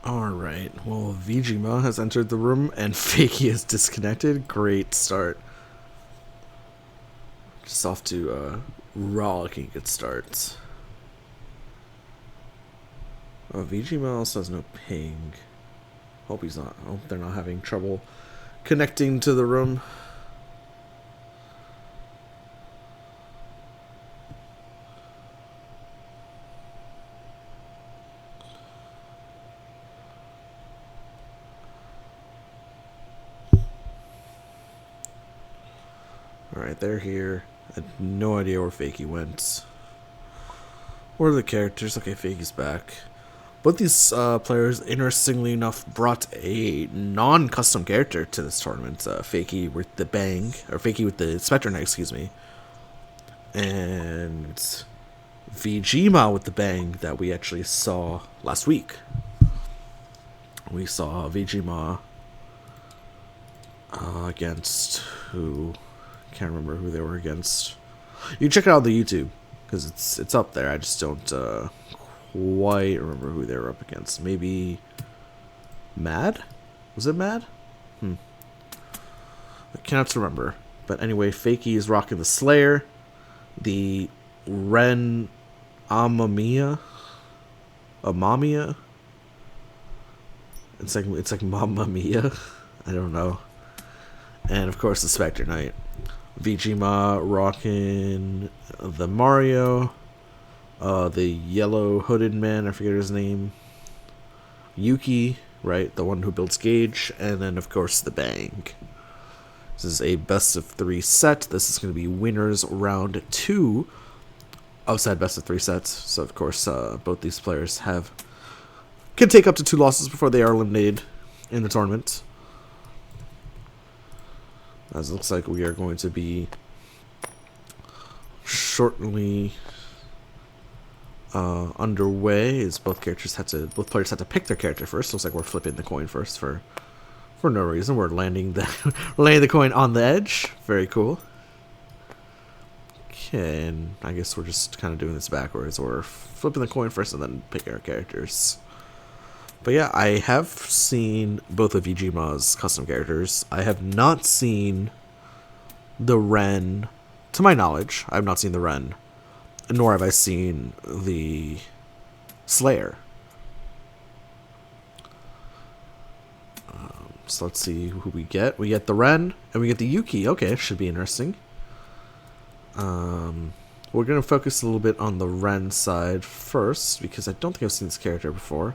Alright, well, vgma has entered the room and Fakey is disconnected. Great start. Just off to a rollicking good start. Oh, vgma also has no ping. Hope they're not having trouble connecting to the room. Alright, they're here. I had no idea where Fakey went. Where are the characters? Okay, Fakey's back. Both these players, interestingly enough, brought a non-custom character to this tournament. Fakey with the Bang, or Fakey with the Spectre Knight, excuse me. And vgma with the Bang that we actually saw last week. We saw vgma against who? Can't remember who they were against. You can check it out on the YouTube because it's up there. I just don't quite remember who they were up against. Maybe Mad? Was it Mad? I cannot remember. But anyway, Fakey is rocking the Slayer, the Ren Amamiya. It's like Mamma Mia. I don't know. And of course the Spectre Knight. vgma rocking the Mario, the yellow hooded man, I forget his name, Yuki, right, the one who builds Gage, and then of course the Bang. This is a best of 3 set. This is going to be winners round 2 of said best of 3 sets. So of course both these players can take up to 2 losses before they are eliminated in the tournament. As it looks like we are going to be shortly underway. As both players had to pick their character first. Looks like we're flipping the coin first for no reason. We're landing the coin on the edge. Very cool. Okay, and I guess we're just kind of doing this backwards. We're flipping the coin first and then picking our characters. But yeah, I have seen both of vgma's custom characters. I have not seen the Ren. To my knowledge, I have not seen the Ren. Nor have I seen the Slayer. So let's see who we get. We get the Ren, and we get the Yuki. Okay, should be interesting. We're going to focus a little bit on the Ren side first, because I don't think I've seen this character before.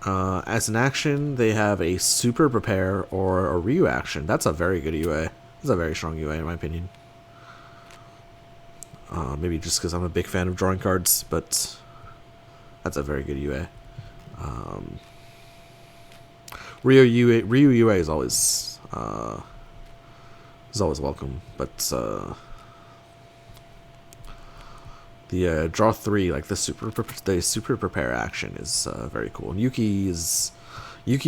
As an action, they have a Super Prepare or a Ryu action. That's a very good UA. That's a very strong UA in my opinion. Maybe just because I'm a big fan of drawing cards, but that's a very good UA. Ryu UA is always welcome, but the draw 3, like the super prepare action, is very cool. And Yuki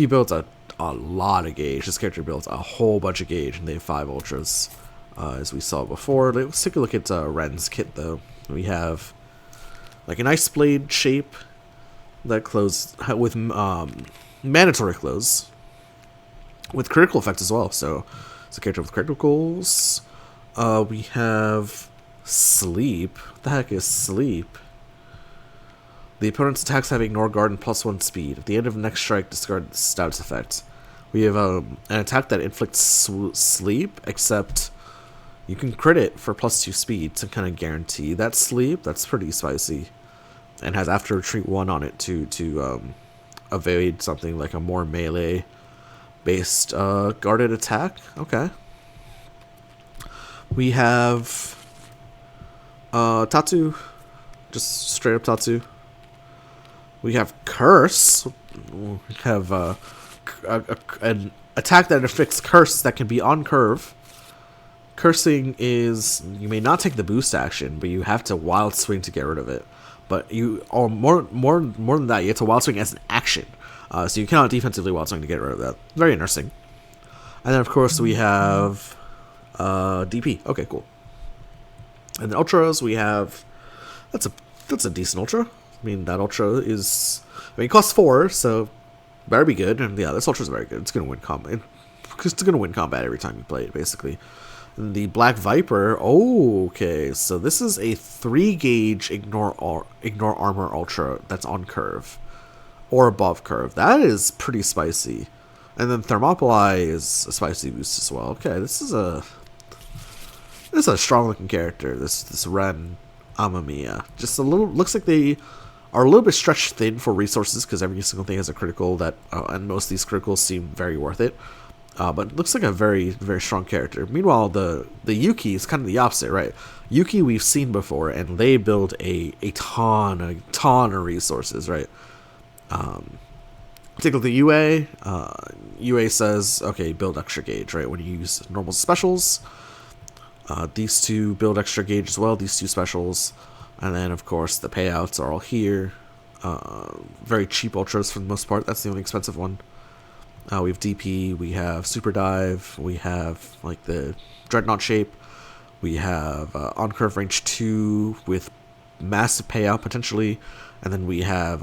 built a lot of gauge. This character built a whole bunch of gauge, and they have 5 ultras, as we saw before. Let's take a look at Ren's kit though. We have like an ice blade shape that close with mandatory close with critical effects as well. So it's a character with criticals. We have Sleep. What the heck is Sleep? The opponent's attacks have Ignore Guard and +1 speed. At the end of the next strike, discard the status effect. We have an attack that inflicts sleep, except you can crit it for +2 speed to kind of guarantee that sleep. That's pretty spicy. And has after retreat 1 on it to evade something like a more melee based guarded attack. Okay. We have Tatsu. Just straight up Tatsu. We have Curse. We have an attack that inflicts Curse that can be on curve. Cursing is, you may not take the boost action, but you have to wild swing to get rid of it. But you, or more than that, you have to wild swing as an action. So you cannot defensively wild swing to get rid of that. Very interesting. And then of course we have DP. Okay, cool. And the ultras we have, that's a decent ultra. I mean, that ultra is I mean, it costs 4, so better be good. And yeah, this Ultra's very good. It's gonna win combat. It's gonna win combat every time you play it, basically. And the Black Viper. Oh, okay. So this is a 3-gauge ignore armor ultra that's on curve or above curve. That is pretty spicy. And then Thermopylae is a spicy boost as well. Okay, this is a strong looking character. This Ren Amamiya. Just a little, looks like they are a little bit stretched thin for resources because every single thing has a critical that, and most of these criticals seem very worth it. But it looks like a very, very strong character. Meanwhile, the Yuki is kind of the opposite, right? Yuki we've seen before, and they build a ton of resources, right? Particularly the UA. UA says, okay, build extra gauge, right? When you use normal specials. These two build extra gauge as well, these two specials. And then, of course, the payouts are all here. Very cheap ultras for the most part. That's the only expensive one. We have DP, we have Super Dive, we have like the Dreadnought shape, we have on curve range 2 with massive payout potentially, and then we have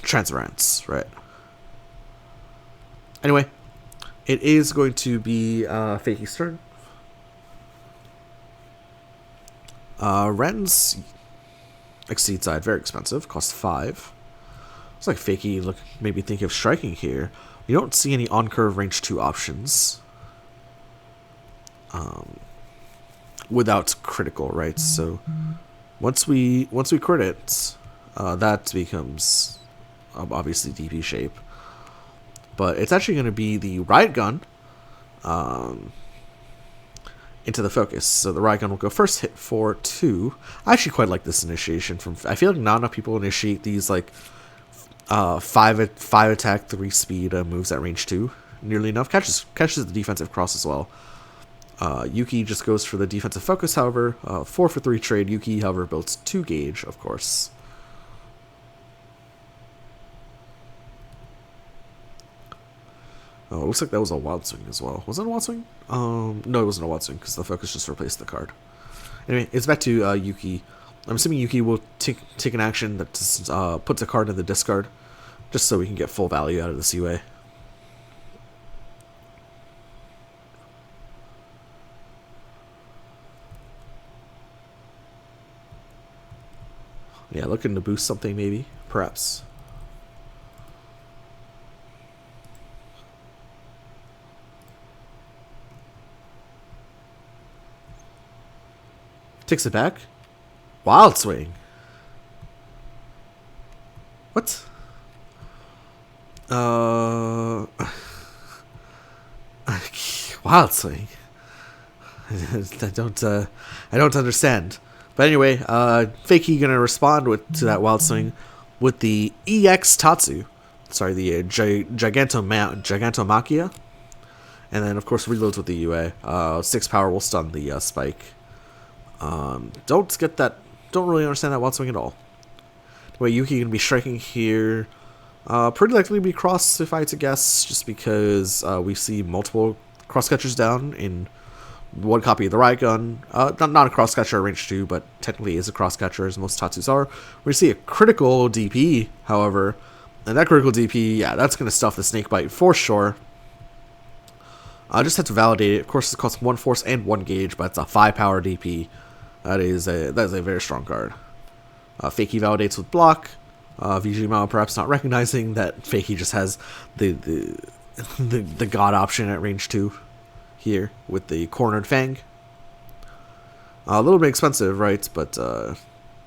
Transference, right? Anyway, it is going to be Fakey's turn. Ren's Exceed Side, very expensive, costs 5. Looks like Fakey maybe think of striking here. You don't see any on curve range 2 options without critical, right? So once we crit it, that becomes obviously DP shape. But it's actually going to be the riot gun into the focus. So the riot gun will go first, hit for 2. I actually quite like this initiation. I feel like not enough people initiate these like 5 attack, 3 speed moves at range 2 nearly enough. Catches the defensive cross as well. Yuki just goes for the defensive focus, however. 4 for 3 trade. Yuki, however, builds 2 gauge, of course. Oh, it looks like that was a wild swing as well. Was it a wild swing? No, it wasn't a wild swing because the focus just replaced the card. Anyway, it's back to Yuki. I'm assuming Yuki will take an action that just, puts a card in the discard, just so we can get full value out of this UA. Yeah, looking to boost something maybe, perhaps. Takes it back. Wild swing. What? Wild swing. I don't understand. But anyway, Fakey gonna respond to that wild swing with the EX Tatsu. Sorry, the Gigantomachia. And then of course reloads with the UA. 6 power will stun the spike. Don't really understand that wild swing at all. Anyway, Yuki gonna be striking here. Pretty likely to be cross if I had to guess, just because we see multiple crosscatchers down in one copy of the riot gun. Not a crosscatcher at range 2, but technically is a crosscatcher as most Tatsus are. We see a critical DP, however, and that critical DP, yeah, that's gonna stuff the snakebite for sure. I just had to validate it. Of course, it costs 1 force and 1 gauge, but it's a 5 power DP. That is a very strong card. Fakey validates with block. vgma2 perhaps not recognizing that Fakey just has the god option at range 2 here with the cornered fang. A little bit expensive, right? But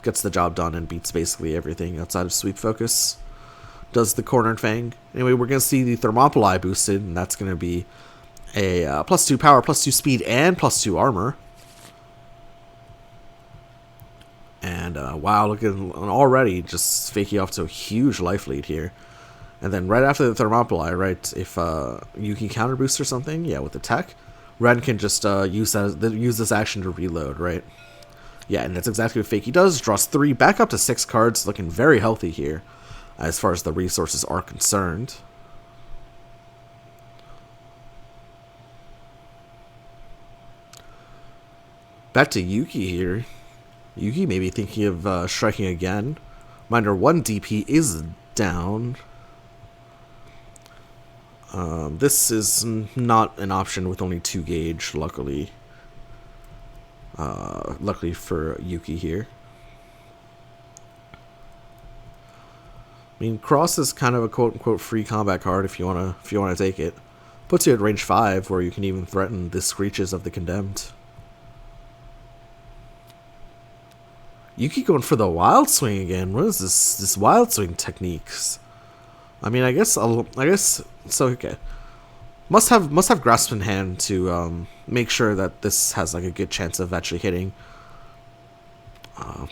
gets the job done and beats basically everything outside of sweep focus. Does the cornered fang. Anyway, we're gonna see the Thermopylae boosted, and that's gonna be a +2 power, +2 speed, and +2 armor. And wow, look at already just Fakey off to a huge life lead here. And then right after the Thermopylae, right, if Yuki counter boost or something, yeah, with the tech, Ren can just use this action to reload, right? Yeah, and that's exactly what Fakey does. Draws 3, back up to 6 cards, looking very healthy here as far as the resources are concerned. Back to Yuki here. Yuki may be thinking of striking again. Reminder, 1 DP is down. This is not an option with only 2 gauge, luckily. Luckily for Yuki here. I mean, Cross is kind of a quote-unquote free combat card if you wanna take it. Puts you at range 5, where you can even threaten the Screeches of the Condemned. Yuki going for the Wild Swing again. What is this Wild Swing techniques? I mean, I guess so. Okay, must have Grasp in hand to make sure that this has like a good chance of actually hitting.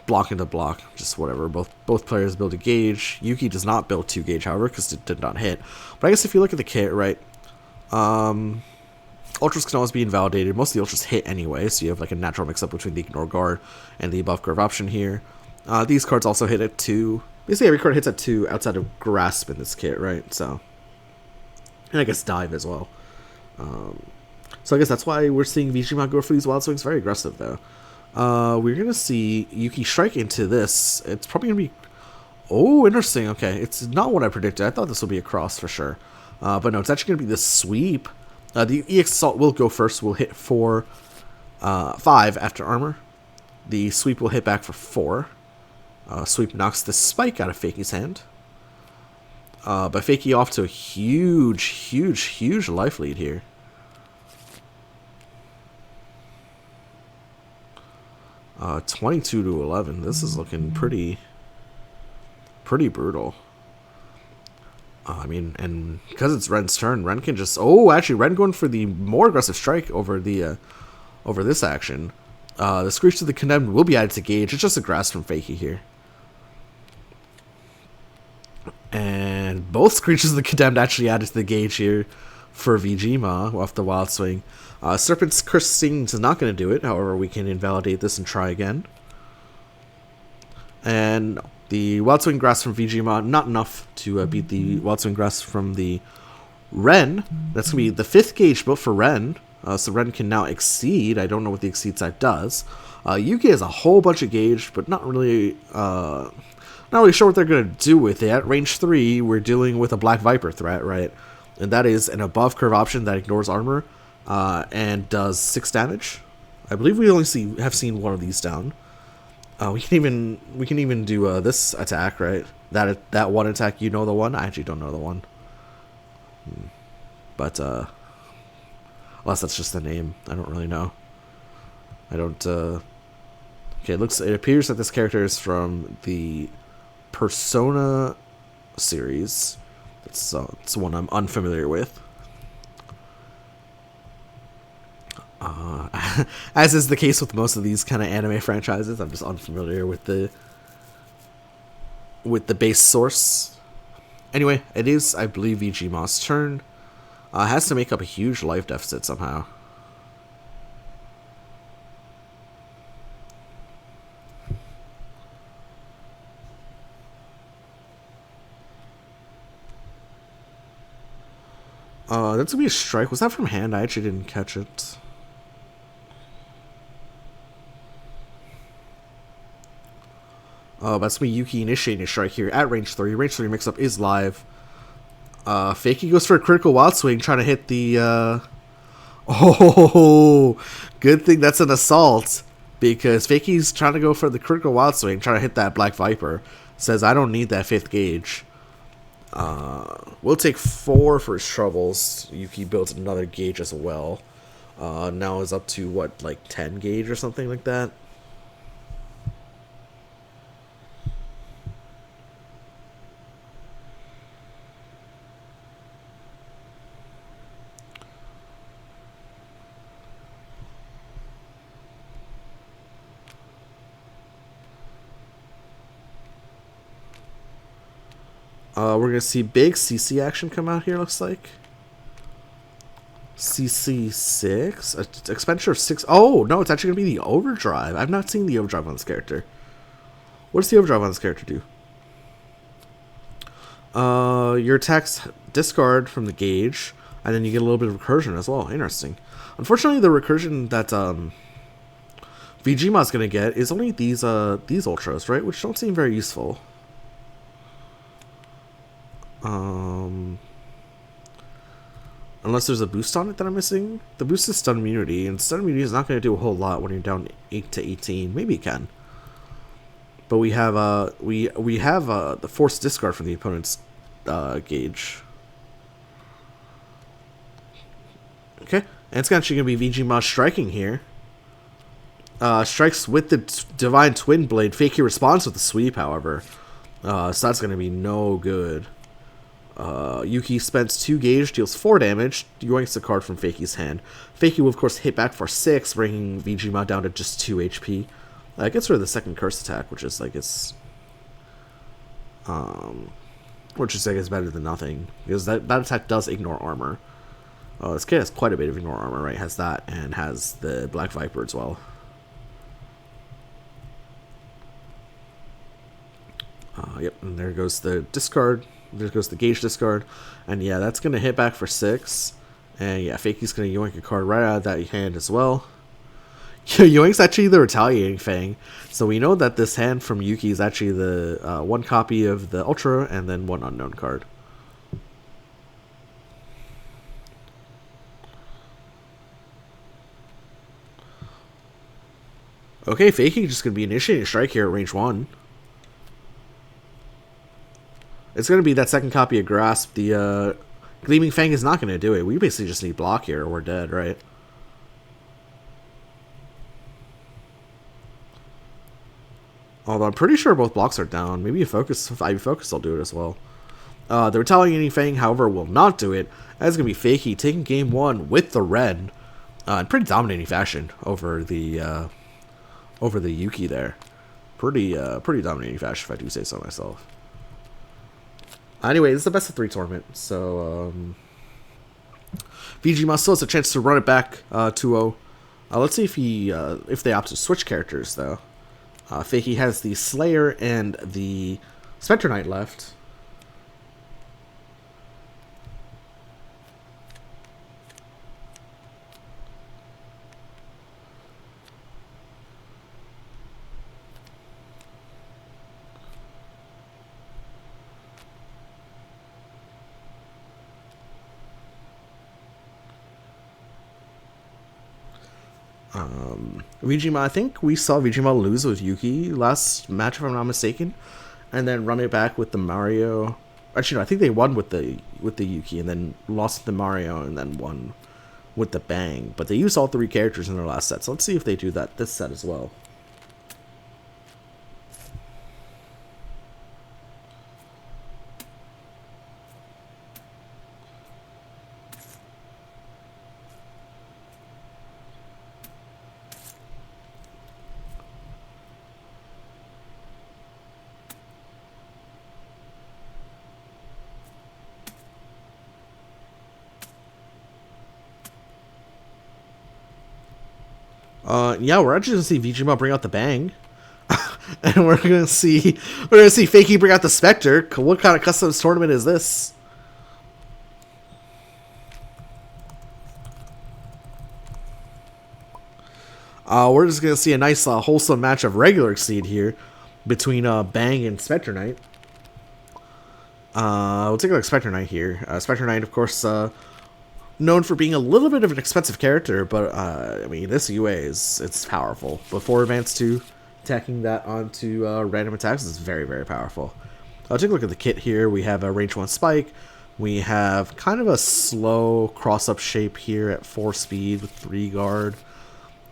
Block into block, just whatever. Both players build a gauge. Yuki does not build 2 gauge, however, because it did not hit. But I guess if you look at the kit, right, Ultras can always be invalidated. Most of the Ultras hit anyway, so you have like a natural mix-up between the Ignore Guard and the Above Curve option here. These cards also hit at 2. Basically, every card hits at 2 outside of Grasp in this kit, right? So, and I guess Dive as well. So I guess that's why we're seeing vgma go for these Wild Swings. Very aggressive, though. We're going to see Yuki strike into this. It's probably going to be... Oh, interesting. Okay, it's not what I predicted. I thought this would be a cross for sure. But no, it's actually going to be the sweep. The EX Assault will go first. Will hit for 5 after armor. The sweep will hit back for 4. Sweep knocks the spike out of Fakey's hand. But Fakey off to a huge life lead here. 22 to 11. This is looking pretty brutal. I mean, and because it's Ren's turn, Ren can just... Oh, actually, Ren going for the more aggressive strike over the over this action. The Screech of the Condemned will be added to gauge. It's just a Grasp from Fakey here. And both Screeches of the Condemned actually added to the gauge here for vgma off the Wild Swing. Serpent's Curse Sting is not going to do it. However, we can invalidate this and try again. And the Wild Swing Grasp from vgma, not enough to beat the Wild Swing Grasp from the Ren. That's going to be the 5th gauge built for Ren. So Ren can now exceed. I don't know what the exceed side does. Yuki has a whole bunch of gauge, but not really sure what they're going to do with it. At range 3, we're dealing with a Black Viper threat, right? And that is an above curve option that ignores armor and does 6 damage. I believe we only have seen one of these down. We can even do this attack, right? That one attack, you know the one. I actually don't know the one, but unless that's just the name, I don't really know. I don't. Okay, it appears that this character is from the Persona series. It's one I'm unfamiliar with. As is the case with most of these kind of anime franchises, I'm just unfamiliar with the base source. Anyway, it is, I believe, vgma's turn. Has to make up a huge life deficit somehow. That's gonna be a strike. Was that from hand? I actually didn't catch it. That's me, Yuki initiating a strike here at range 3. Range 3 mix-up is live. Fakey goes for a critical Wild Swing, trying to hit the... Oh, good thing that's an assault, because Fakey's trying to go for the critical Wild Swing, trying to hit that Black Viper. Says, I don't need that 5th gauge. We'll take 4 for his troubles. Yuki builds another gauge as well. Now is up to, what, like 10 gauge or something like that? We're going to see big CC action come out here, looks like. CC6? Expenditure of 6. Oh, no, it's actually going to be the Overdrive. I've not seen the Overdrive on this character. What does the Overdrive on this character do? Your attacks discard from the gauge, and then you get a little bit of recursion as well. Interesting. Unfortunately, the recursion that vgma's going to get is only these ultras, right? Which don't seem very useful. Um, unless there's a boost on it that I'm missing. The boost is stun immunity, and stun immunity is not going to do a whole lot when you're down 8 to 18. Maybe it can. But we have the forced discard from the opponent's gauge. Okay, and it's actually going to be vgma striking here. Strikes with the Divine Twin Blade. Fakey responds with the sweep, however. So that's going to be no good. Yuki spends 2 gauge, deals 4 damage, yoinks a card from Fakey's hand. Fakey will, of course, hit back for 6, bringing vgma down to just 2 HP. Gets rid of the second curse attack, which is like it's, better than nothing, because that attack does ignore armor. This kid has quite a bit of ignore armor, right? Has that and has the Black Viper as well. Yep, and there goes the discard. There goes the gauge discard, and yeah, that's gonna hit back for 6. And yeah, Fakey's gonna yoink a card right out of that hand as well. Yoink's actually the Retaliating Fang, so we know that this hand from Yuki is actually the 1 copy of the Ultra and then 1 unknown card. Okay, Fakey just gonna be initiating a strike here at range 1. It's gonna be that second copy of Grasp. The Gleaming Fang is not gonna do it. We basically just need block here or we're dead, right? Although I'm pretty sure both blocks are down. Maybe a focus, if I focus, I'll do it as well. The Retaliating Fang, however, will not do it. That's going to be Fakey taking game 1 with the red in pretty dominating fashion over the Yuki there. Pretty dominating fashion, if I do say so myself. Anyway, this is the best of 3 tournament, so vgma still has a chance to run it back 2-0. Let's see if they opt to switch characters though. Fakey has the Slayer and the Spectre Knight left. vgma, I think we saw vgma lose with Yuki last match, if I'm not mistaken, and then run it back with the Mario. Actually, no, I think they won with the Yuki and then lost the Mario and then won with the Bang. But they used all 3 characters in their last set, so let's see if they do that this set as well. Yeah, we're actually gonna see vgma bring out the Bang, and we're gonna see Fakey bring out the Spectre. What kind of customs tournament is this? We're just gonna see a nice wholesome match of regular Exceed here between Bang and Spectre Knight. We'll take a look at Spectre Knight here. Spectre Knight, of course, known for being a little bit of an expensive character, but I mean, this UA it's powerful. Before Advance 2, tacking that onto random attacks is very, very powerful. I'll take a look at the kit here. We have a range 1 Spike. We have kind of a slow cross-up shape here at 4 speed with 3 guard.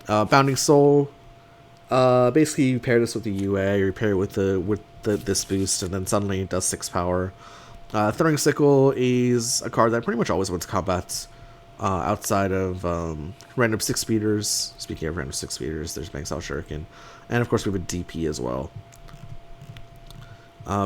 Bounding Soul. Basically, you pair this with the UA, or you pair it with this boost, and then suddenly it does 6 power. Throwing Sickle is a card that pretty much always wins combat outside of random 6-speeders. Speaking of random 6-speeders, there's Bang Style Shuriken. And of course, we have a DP as well.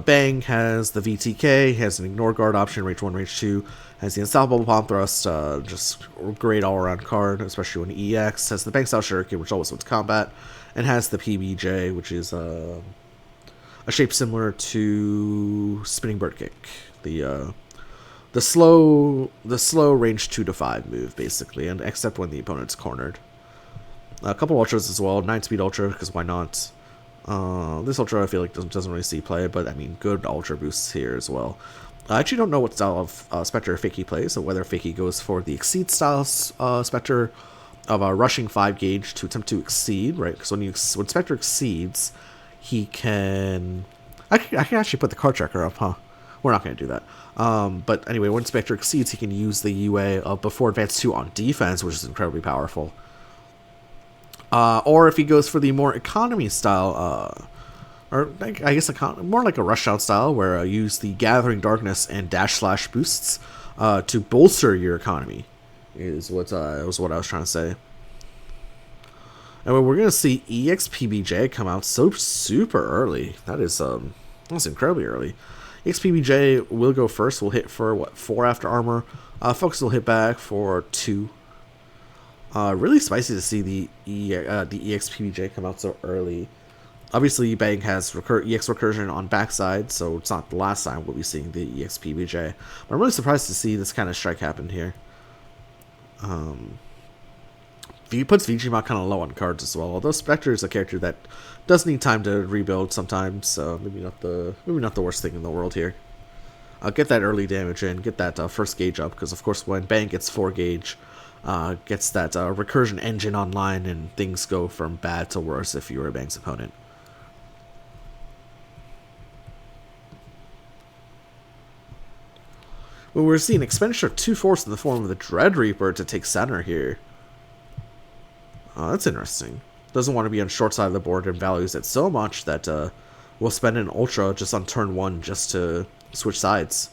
Bang has the VTK, has an Ignore Guard option, range 1, range 2, has the Unstoppable Palm Thrust, just great all-around card, especially when EX, has the Bang Style Shuriken, which always wins combat, and has the PBJ, which is a shape similar to Spinning Bird Kick, the slow range 2 to 5 move, basically, and except when the opponent's cornered. A couple ultras as well, 9-speed ultra, because why not? This ultra I feel like doesn't really see play, but I mean, good ultra boosts here as well. I actually don't know what style of Spectre Fakey plays, so whether Fakey goes for the Exceed style Spectre of a rushing 5 gauge to attempt to exceed, right? Because when Spectre exceeds, he can... I can actually put the card checker up, huh? We're not going to do that. But anyway, when Spectre exceeds, he can use the UA of before advance 2 on defense, which is incredibly powerful. Or if he goes for the more economy style, or I guess more like a rush out style, where use the Gathering Darkness and dash / boosts to bolster your economy, is what I was trying to say. And we're gonna see EXPBJ come out so super early. That's incredibly early. EXPBJ will go first. We'll hit for 4 after armor. Focus will hit back for 2. Really spicy to see the EXPBJ come out so early. Obviously, Bang has EX recursion on backside, so it's not the last time we'll be seeing the EXPBJ. But I'm really surprised to see this kind of strike happen here. He puts vgma kind of low on cards as well. Although Spectre is a character that does need time to rebuild sometimes, so maybe not the worst thing in the world here. I'll get that early damage in, get that first gauge up, because of course when Bang gets 4 gauge, gets that recursion engine online, and things go from bad to worse if you're a Bang's opponent. Well, we're seeing expenditure of 2 force in the form of the Dread Reaper to take center here. That's interesting. Doesn't want to be on short side of the board and values it so much that we'll spend an Ultra just on turn 1 just to switch sides.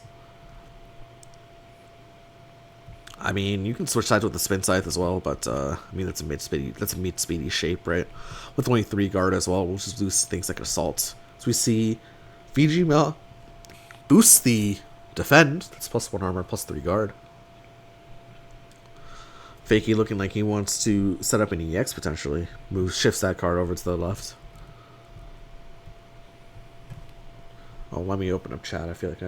I mean, you can switch sides with the Spin Scythe as well, but I mean that's a mid speedy shape, right? With only 3 guard as well, we'll just do things like Assault. So we see vgma boosts the defend. That's +1 armor, +3 guard. Fakey looking like he wants to set up an EX potentially. Shifts that card over to the left. Oh, let me open up chat. I feel like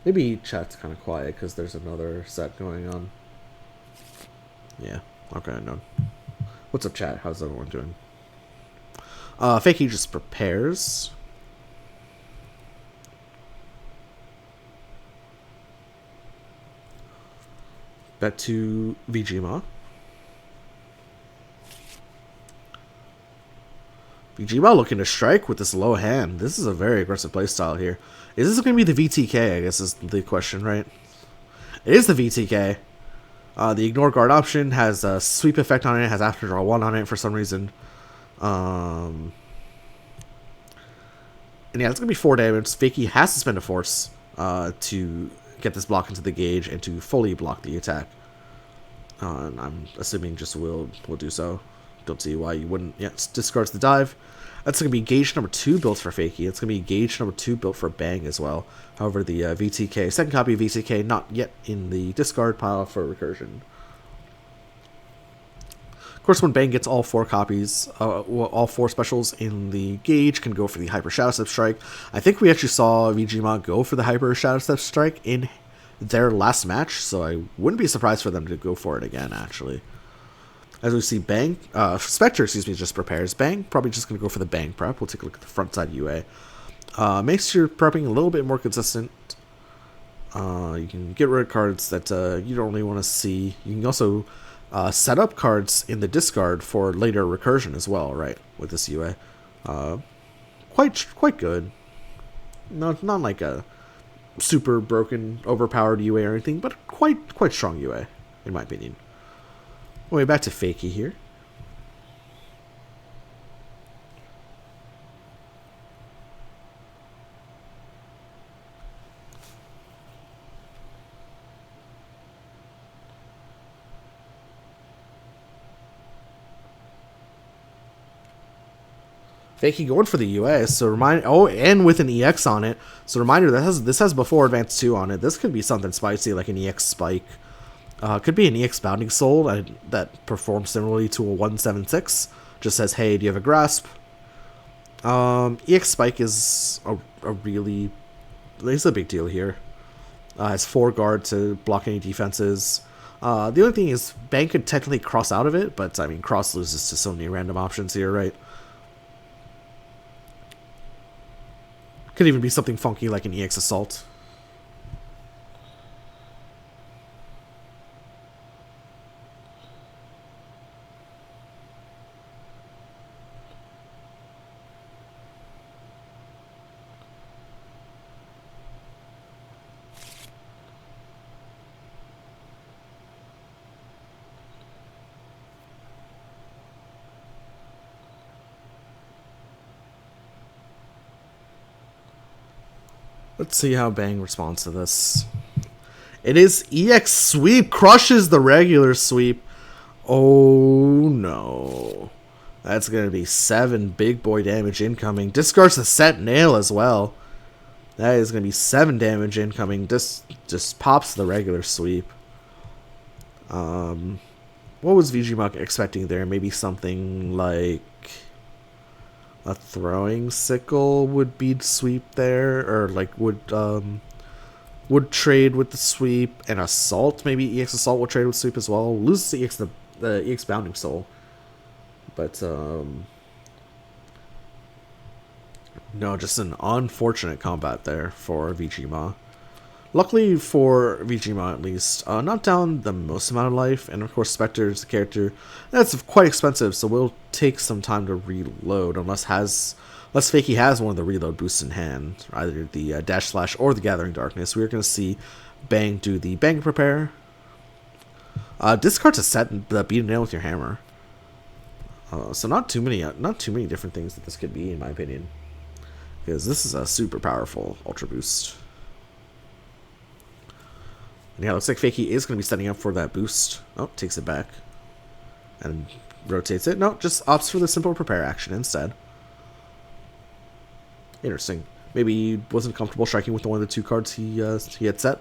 maybe chat's kind of quiet because there's another set going on. Yeah, okay, no. What's up, chat? How's everyone doing? Fakey just prepares. Bet to vgma. vgma looking to strike with this low hand. This is a very aggressive playstyle here. Is this going to be the VTK, I guess is the question, right? It is the VTK. The ignore guard option has a sweep effect on it, has after draw 1 on it for some reason. And yeah, it's going to be 4 damage. Fakey has to spend a force to get this block into the gauge and to fully block the attack. And I'm assuming just will do so. Don't see why you wouldn't. Yeah, discards the dive. That's going to be gauge number 2 built for Fakey. It's going to be gauge number 2 built for Bang as well. However, the VTK, second copy of VTK, not yet in the discard pile for recursion. Of course, when Bang gets all 4 copies, all 4 specials in the gauge, can go for the Hyper Shadow Step Strike. I think we actually saw vgma go for the Hyper Shadow Step Strike in their last match, so I wouldn't be surprised for them to go for it again, actually. As we see Bang, Spectre, just prepares. Bang, probably just going to go for the Bang prep. We'll take a look at the front side UA. Makes your prepping a little bit more consistent. You can get rid of cards that you don't really want to see. You can also set up cards in the discard for later recursion as well, right, with this UA. Quite good. Not like a super broken, overpowered UA or anything, but quite strong UA, in my opinion. Anyway, back to Fakey here. Fakey going for the UA, so and with an EX on it. So reminder that this has before advance 2 on it. This could be something spicy like an EX Spike. Could be an EX Bounding Soul that performs similarly to a 176. Just says, hey, do you have a grasp? EX Spike is a really... It's a big deal here. Has 4 guard to block any defenses. The only thing is, Bang could technically cross out of it, but I mean, cross loses to so many random options here, right? Could even be something funky like an EX Assault. Let's see how Bang responds to this. It is EX sweep, crushes the regular sweep. Oh no. That's going to be 7 big boy damage incoming. Discards the set nail as well. That is going to be 7 damage incoming. Just pops the regular sweep. What was vgma expecting there? Maybe something like a throwing sickle would beat sweep there, or like would trade with the sweep, and assault. Maybe EX assault will trade with sweep as well. Loses the EX bounding soul, but no, just an unfortunate combat there for vgma. Luckily for vgma, at least, not down the most amount of life, and of course Spectre is a character that's quite expensive, so will take some time to reload, unless Fakey has one of the reload boosts in hand, either the Dash Slash or the Gathering Darkness. We're going to see Bang do the Bang Prepare. Discards a set and beat a nail with your hammer. So not too many different things that this could be, in my opinion, because this is a super powerful Ultra Boost. And yeah, looks like Fakey is going to be setting up for that boost. Oh, takes it back. And rotates it. No, just opts for the simple prepare action instead. Interesting. Maybe he wasn't comfortable striking with one of the 2 cards he had set.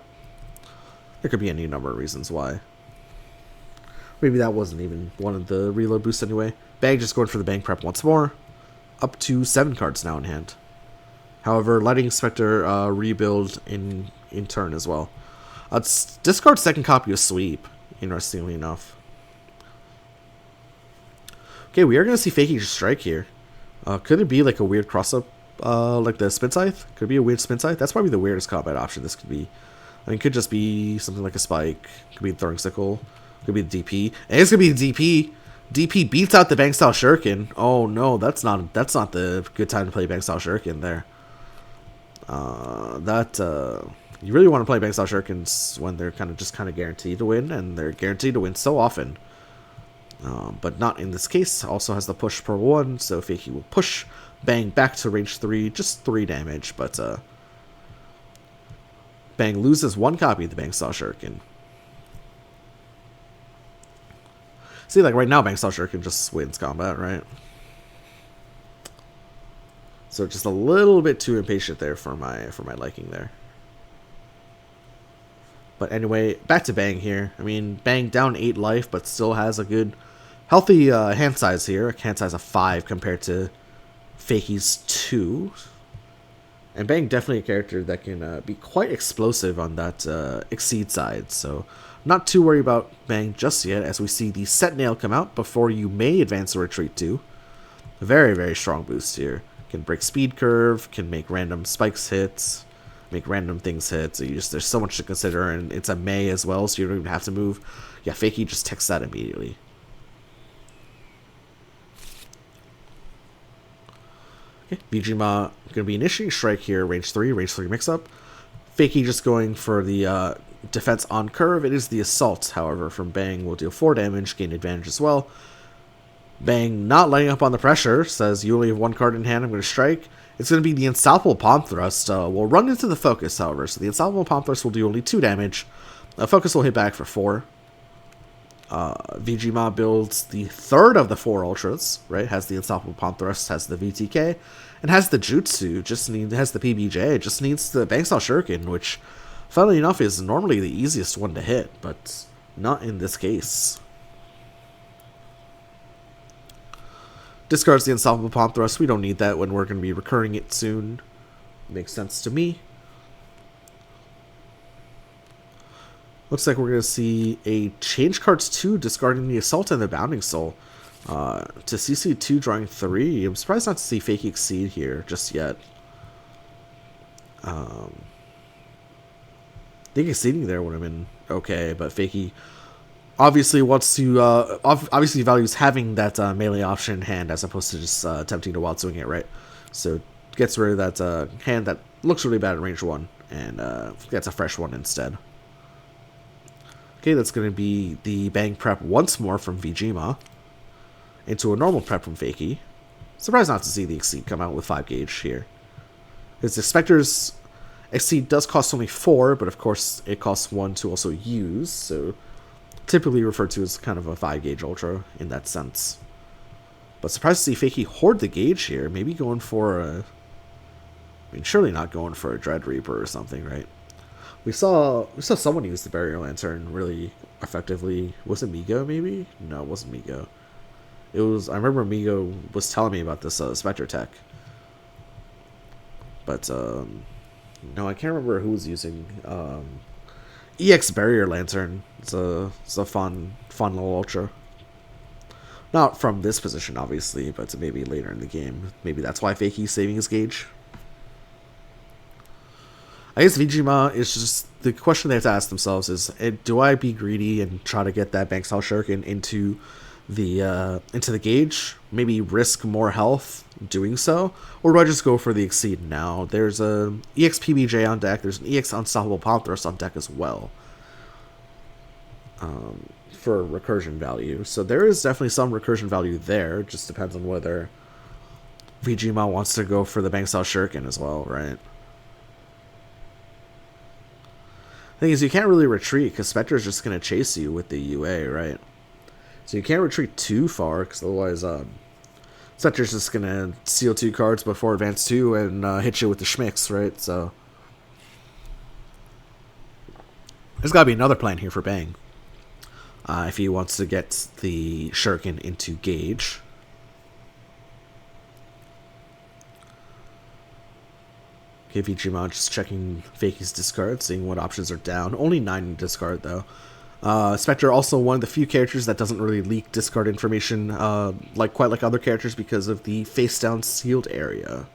There could be any number of reasons why. Maybe that wasn't even one of the reload boosts anyway. Bang just going for the Bang Prep once more. Up to 7 cards now in hand. However, letting Spectre rebuild in turn as well. Discard second copy of Sweep, interestingly enough. Okay, we are going to see Fakey just strike here. Could it be like a weird cross-up, like the Spin Scythe? Could it be a weird Spin Scythe? That's probably the weirdest combat option this could be. I mean, it could just be something like a Spike. Could be a Throwing Sickle. Could be the DP. And it's going to be the DP. DP beats out the Bang Style Shuriken. Oh no, that's not the good time to play Bang Style Shuriken there. You really want to play Bang Style Shurikens when they're kind of guaranteed to win, and they're guaranteed to win so often. But not in this case. Also has the push per 1, so Fakey will push Bang back to range 3, just 3 damage, but Bang loses 1 copy of the Bang Style Shuriken. See, like right now, Bang Style Shuriken just wins combat, right? So just a little bit too impatient there for my liking there. But anyway, back to Bang here. I mean, Bang down 8 life, but still has a good, healthy hand size here. A hand size of 5 compared to Fakey's 2. And Bang definitely a character that can be quite explosive on that Exceed side. So not too worried about Bang just yet, as we see the Set Nail come out before you may advance or retreat to. A very, very strong boost here. Can break speed curve, can make random spikes hits, make random things hit. So there's so much to consider, and it's a May as well, so you don't even have to move. Yeah, Fakey just takes that immediately. Okay, vgma gonna be initiating strike here, range 3 mix up. Fakey just going for the defense on curve. It is the assault, however, from Bang will deal 4 damage, gain advantage as well. Bang not letting up on the pressure, says you only have 1 card in hand, I'm going to strike. It's going to be the Unstoppable Palm Thrust. We'll run into the Focus, however, so the Unstoppable Palm Thrust will do only 2 damage. Focus will hit back for 4. vgma builds the 3rd of the 4 Ultras, right? Has the Unstoppable Palm Thrust, has the VTK, and has the Jutsu, has the PBJ, just needs the Bang Style Shuriken, which, funnily enough, is normally the easiest one to hit, but not in this case. Discards the Unstoppable Palm Thrust. We don't need that when we're going to be recurring it soon. Makes sense to me. Looks like we're going to see a change cards 2, discarding the Assault and the Bounding Soul. To CC2 drawing 3. I'm surprised not to see Fakey Exceed here just yet. I think Exceeding there would have been okay, but Fakey obviously wants to obviously values having that melee option in hand as opposed to just attempting to wild swing it, right? So gets rid of that hand that looks really bad at range 1 and gets a fresh one instead. Okay, that's going to be the Bang Prep once more from vgma into a normal prep from Fakey. Surprised not to see the Exceed come out with 5 gauge here. It's the Spectre's Exceed does cost only 4, but of course it costs 1 to also use, so typically referred to as kind of a 5 gauge ultra in that sense. But surprised to see Fakey hoard the gauge here. Maybe going for a... I mean, surely not going for a Dread Reaper or something, right? We saw someone use the Barrier Lantern really effectively. Was it Migo, maybe? No, it wasn't Migo. It was... I remember Migo was telling me about this Spectre tech. But, no, I can't remember who was using... EX Barrier Lantern. It's a fun little ultra. Not from this position, obviously, but maybe later in the game. Maybe that's why Fakey's saving his gauge. I guess vgma is just... The question they have to ask themselves is, do I be greedy and try to get that Bankstyle Shuriken into the gauge? Maybe risk more health doing so? Or do I just go for the Exceed now? There's a EX PBJ on deck. There's an EX Unstoppable Palm Thrust on deck as well. For recursion value. So there is definitely some recursion value there. It just depends on whether vgma wants to go for the Bankstyle Shuriken as well, right? Thing is, you can't really retreat because Spectre is just going to chase you with the UA, right? So you can't retreat too far because otherwise Spectre's just going to steal 2 cards before advance 2 and hit you with the schmicks, right? So there's got to be another plan here for Bang. If he wants to get the Shuriken into gauge. Okay, vgma just checking Fakey's discard, seeing what options are down. Only 9 in discard, though. Spectre also one of the few characters that doesn't really leak discard information quite like other characters because of the face-down sealed area.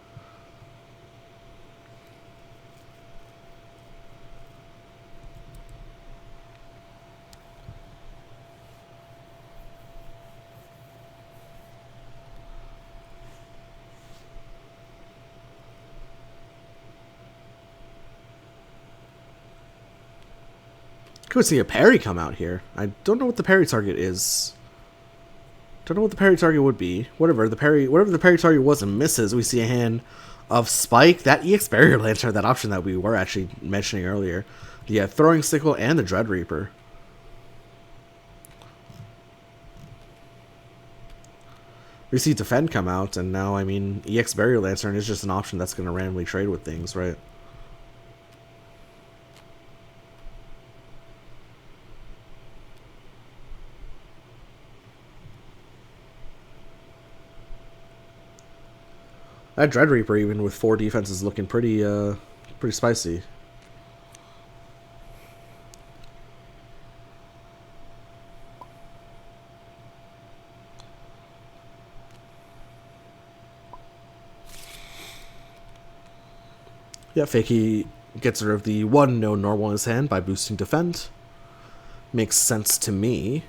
Could see a parry come out here. I don't know what the parry target is. Don't know what the parry target would be. Whatever the parry target was and misses, we see a hand of Spike, that EX Barrier Lantern, that option that we were actually mentioning earlier. The Throwing Sickle and the Dread Reaper. We see Defend come out, and now, I mean, EX Barrier Lantern is just an option that's going to randomly trade with things, right? That Dread Reaper, even with 4 defense, is looking pretty spicy. Yeah, Fakey gets rid of the 1 no normal in his hand by boosting Defend. Makes sense to me.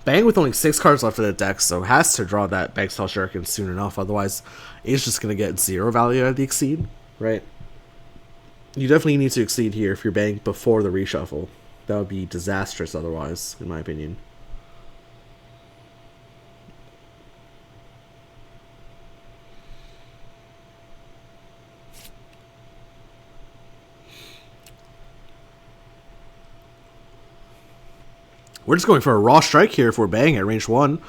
Bang with only 6 cards left in the deck, so has to draw that Bankstyle Shuriken soon enough, otherwise he's just going to get 0 value out of the Exceed, right? You definitely need to Exceed here if you're Bang before the reshuffle. That would be disastrous otherwise, in my opinion. We're just going for a raw strike here if we're Bang at range 1.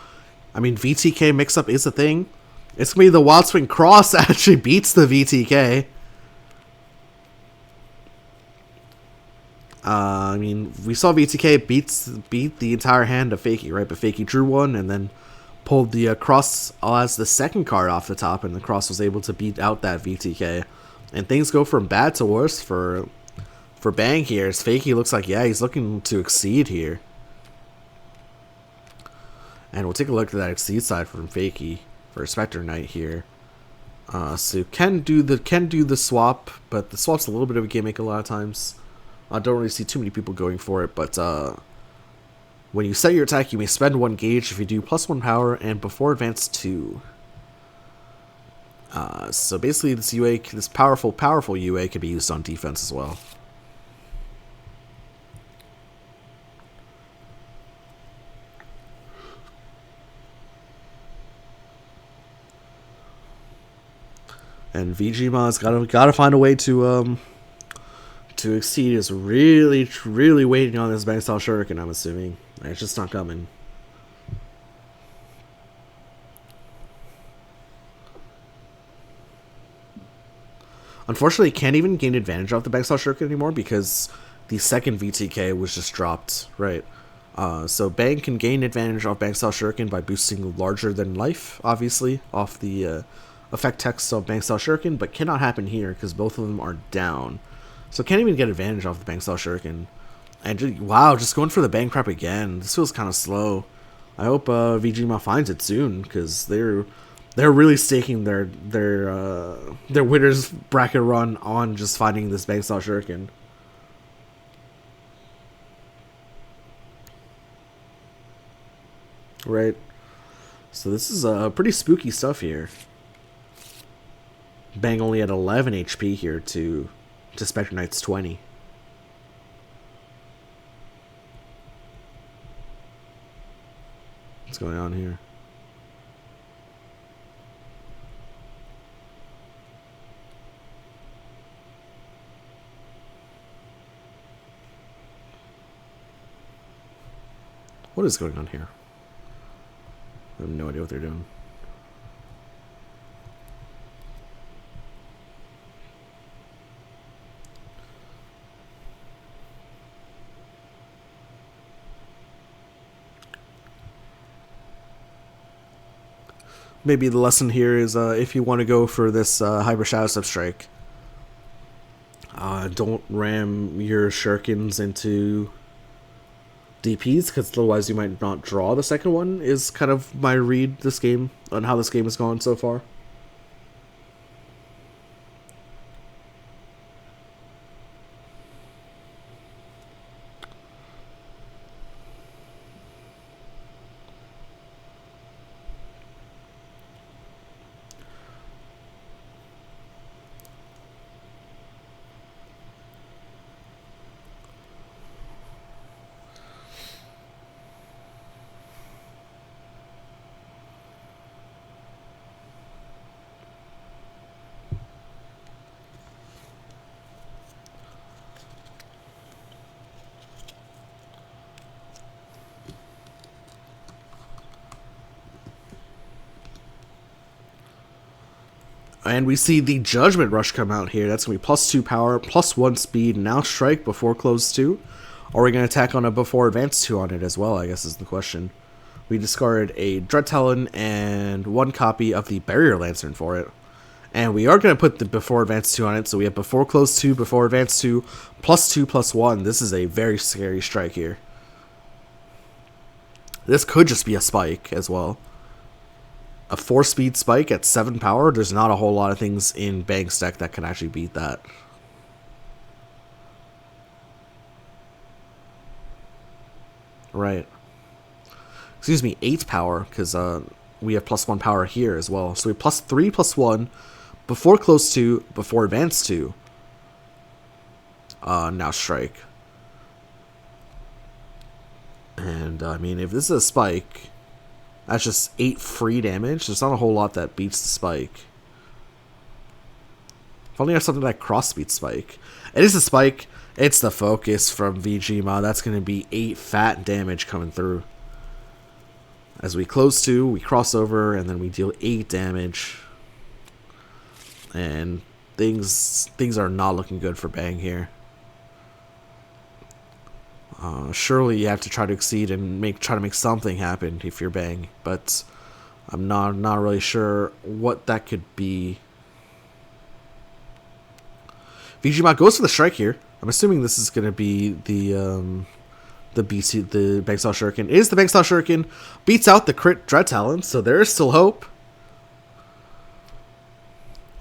I mean, VTK mix-up is a thing. It's going to be the Wild Swing Cross that actually beats the VTK. I mean, we saw VTK beat the entire hand of Fakey, right? But Fakey drew 1 and then pulled the Cross as the second card off the top, and the Cross was able to beat out that VTK. And things go from bad to worse for Bang here. As Fakey looks like, yeah, he's looking to Exceed here. And we'll take a look at that Exceed side from Fakey for Spectre Knight here. So can do the swap, but the swap's a little bit of a gimmick a lot of times. I don't really see too many people going for it, but when you set your attack, you may spend 1 gauge if you do +1 power and before advance 2. So basically, this UA, this powerful UA, can be used on defense as well. And vgma's gotta find a way to exceed. Is really waiting on this bank style shuriken. I'm assuming it's just not coming. Unfortunately, can't even gain advantage of the bank style shuriken anymore because the second VTK was just dropped. Right. So Bang can gain advantage of bank style shuriken by boosting larger than life, obviously, off the effect text of bank style shuriken, but cannot happen here because both of them are down. So can't even get advantage off the bank style shuriken. And wow, just going for the bang prep again. This feels kind of slow. I hope vgma finds it soon because they're really staking their winners bracket run on just finding this bang style shuriken. Right. So this is pretty spooky stuff here. Bang only at 11 HP here to Spectre Knight's 20. What's going on here? What is going on here? I have no idea what they're doing. Maybe the lesson here is if you want to go for this Hyper Shadow Step Strike, don't ram your shurikens into DPs because otherwise you might not draw the second one, is kind of my read this game on how this game has gone so far. And we see the Judgment Rush come out here. That's going to be +2 power, +1 speed, now strike before close 2. Or are we going to attack on a before advance 2 on it as well, I guess is the question. We discarded a Dread Talon and 1 copy of the Barrier Lantern for it. And we are going to put the before advance 2 on it, so we have before close 2, before advance 2, +2/+1. This is a very scary strike here. This could just be a spike as well. A 4-speed spike at 7 power, there's not a whole lot of things in Bang's deck that can actually beat that. Right. Excuse me, 8 power, because we have +1 power here as well. So we have +3/+1, before close 2, before advance 2. Now strike. And, I mean, if this is a spike, that's just 8 free damage. There's not a whole lot that beats the spike. If only I have something like cross beat spike. It is a spike. It's the focus from vgma. That's going to be 8 fat damage coming through. As we close 2, we cross over, and then we deal 8 damage. And things are not looking good for Bang here. Surely you have to try to exceed and try to make something happen if you're Bang, but I'm not really sure what that could be. vgma goes for the strike here. I'm assuming this is going to be the Bang Style Shuriken. It is the Bang Style Shuriken. Beats out the crit Dread Talon, so there is still hope.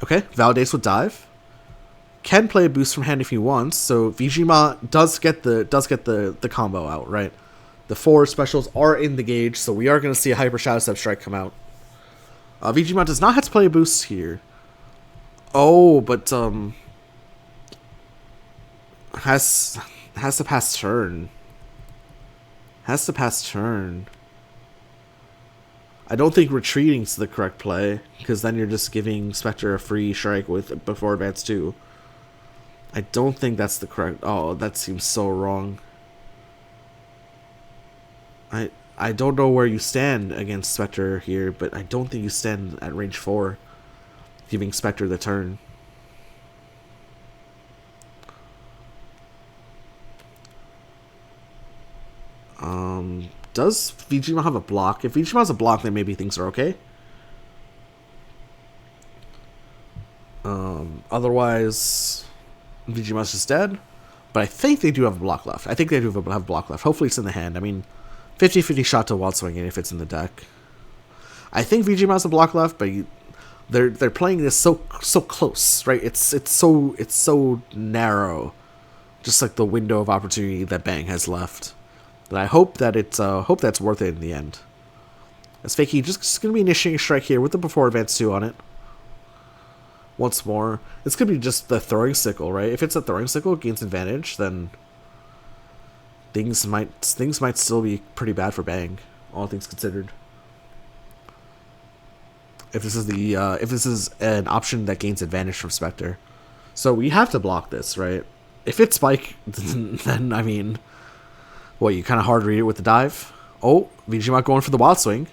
Okay, validates with dive. Can play a boost from hand if he wants, so vgma does get the combo out, right? The 4 specials are in the gauge, so we are going to see a Hyper Shadow Step Strike come out. vgma does not have to play a boost here. Oh, but has to pass turn. Has to pass turn. I don't think retreating's the correct play, because then you're just giving Spectre a free strike with before advance 2. I don't think that's the correct... Oh, that seems so wrong. I don't know where you stand against Spectre here, but I don't think you stand at range 4, giving Spectre the turn. Does vgma have a block? If vgma has a block, then maybe things are okay. Otherwise, vgma's just dead. But I think they do have a block left. I think they do have a block left. Hopefully it's in the hand. I mean, 50-50 shot to Wild Swing if it's in the deck. I think vgma has a block left, but they're playing this so close, right? It's so narrow, just like the window of opportunity that Bang has left. But I hope that that's worth it in the end. As Fakey just gonna be initiating a strike here with the before advance 2 on it. Once more, it's gonna be just the throwing sickle, right? If it's a throwing sickle, it gains advantage, then things might still be pretty bad for Bang, all things considered. If this is an option that gains advantage from Spectre, so we have to block this, right? If it's Spike, then I mean, what, you kind of hard read it with the dive? Oh, vgma going for the Wild Swing.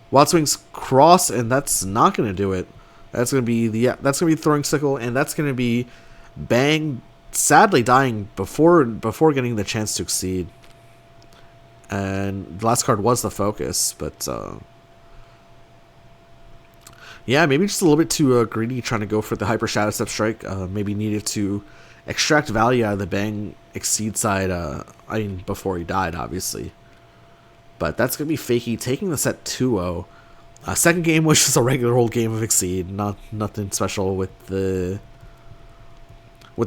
Wild Swing's cross, and that's not gonna do it. That's gonna be throwing sickle, and that's gonna be Bang sadly dying before getting the chance to exceed. And the last card was the focus, but yeah, maybe just a little bit too greedy trying to go for the Hyper Shadow Step Strike. Maybe needed to extract value out of the Bang exceed side. I mean, before he died, obviously. But that's gonna be Fakey taking the set 2-0. Second game was just a regular old game of Exceed, nothing special with the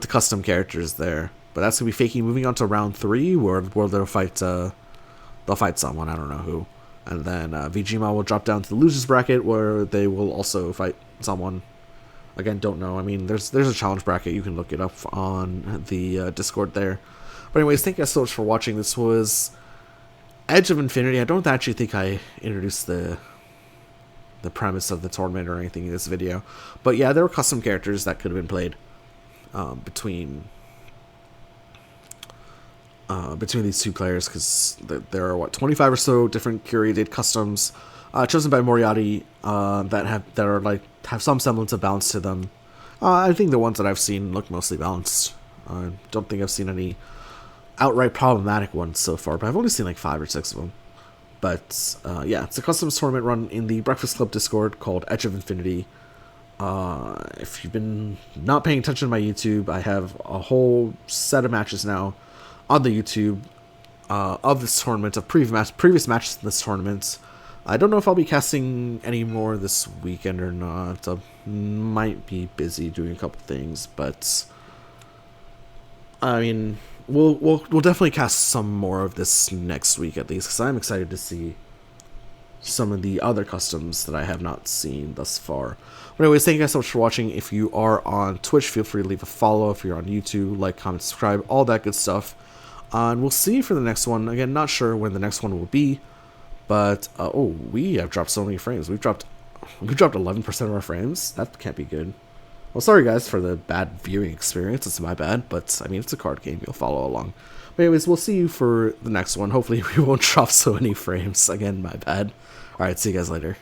custom characters there. But that's gonna be Fakey moving on to round 3, where they'll fight someone, I don't know who, and then vgma will drop down to the losers bracket, where they will also fight someone. Again, don't know. I mean, there's a challenge bracket. You can look it up on the Discord there. But anyways, thank you guys so much for watching. This was Edge of Infinity. I don't actually think I introduced the premise of the tournament or anything in this video, but yeah, there were custom characters that could have been played between these two players, because there are 25 or so different curated customs chosen by Moriarty that have some semblance of balance to them. I think the ones that I've seen look mostly balanced. I don't think I've seen any outright problematic ones so far, but I've only seen like 5 or 6 of them. But yeah, it's a customs tournament run in the Breakfast Club Discord called Edge of Infinity. If you've been not paying attention to my YouTube, I have a whole set of matches now on the YouTube of this tournament, of previous matches in this tournament. I don't know if I'll be casting any more this weekend or not. I might be busy doing a couple things, but I mean, we'll definitely cast some more of this next week at least, because I'm excited to see some of the other customs that I have not seen thus far. But anyways, thank you guys so much for watching. If you are on Twitch, feel free to leave a follow. If you're on YouTube, like, comment, subscribe, all that good stuff. And we'll see you for the next one. Again, not sure when the next one will be, but oh, we have dropped so many frames. We dropped 11% of our frames. That can't be good. Well, sorry guys for the bad viewing experience. It's my bad, but I mean, it's a card game. You'll follow along. But anyways, we'll see you for the next one. Hopefully we won't drop so many frames. Again, my bad. Alright, see you guys later.